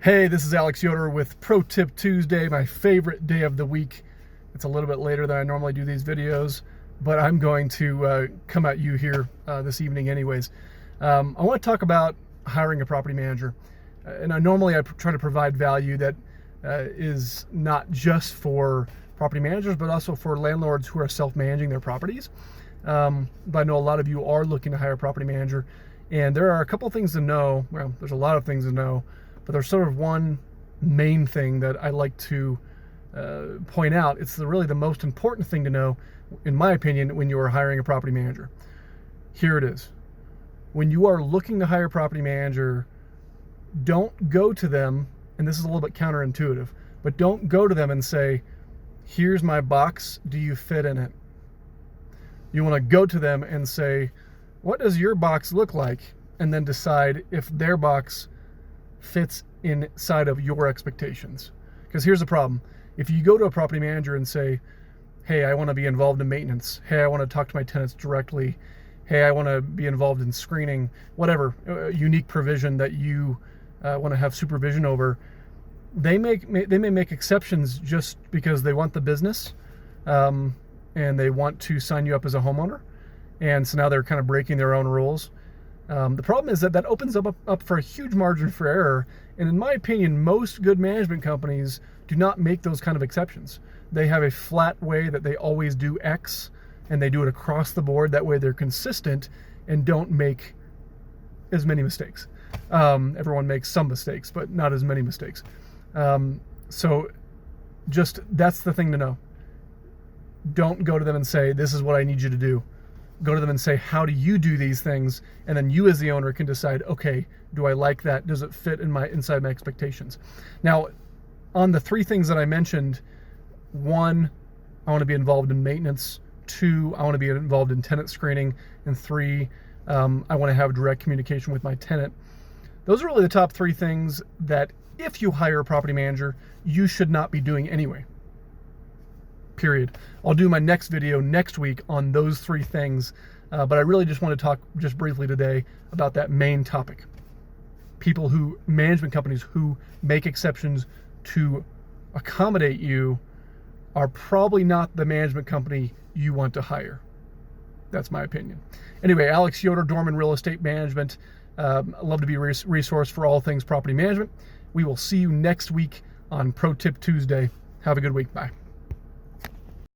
Hey, this is Alex Yoder with Pro Tip Tuesday, my favorite day of the week. It's a little bit later than I normally do these videos, but I'm going to come at you here this evening anyways. I want to talk about hiring a property manager. And normally I try to provide value that is not just for property managers, but also for landlords who are self-managing their properties. But I know a lot of you are looking to hire a property manager, and there are a couple things to know. Well, there's a lot of things to know, but there's sort of one main thing that I like to point out. It's really the most important thing to know, in my opinion, when you are hiring a property manager. Here it is. When you are looking to hire a property manager, don't go to them, and this is a little bit counterintuitive, but don't go to them and say, here's my box, do you fit in it? You want to go to them and say, what does your box look like? And then decide if their box fits inside of your expectations. Because here's the problem. If you go to a property manager and say, hey, I want to be involved in maintenance. Hey, I want to talk to my tenants directly. Hey, I want to be involved in screening, whatever unique provision that you want to have supervision over. They may make exceptions just because they want the business, and they want to sign you up as a homeowner. And so now they're kind of breaking their own rules. The problem is that opens up for a huge margin for error. And in my opinion, most good management companies do not make those kind of exceptions. They have a flat way that they always do X, and they do it across the board. That way they're consistent and don't make as many mistakes. Everyone makes some mistakes, but not as many mistakes. So just, that's the thing to know. Don't go to them and say, this is what I need you to do. Go to them and say, how do you do these things? And then you as the owner can decide, okay, do I like that? Does it fit inside my expectations? Now, on the three things that I mentioned, 1, I want to be involved in maintenance. 2, I want to be involved in tenant screening. And 3, I want to have direct communication with my tenant. Those are really the top 3 things that if you hire a property manager, you should not be doing anyway. Period. I'll do my next video next week on those 3 things, but I really just want to talk just briefly today about that main topic. Management companies who make exceptions to accommodate you are probably not the management company you want to hire. That's my opinion. Anyway, Alex Yoder, Dorman Real Estate Management. I love to be a resource for all things property management. We will see you next week on Pro Tip Tuesday. Have a good week. Bye.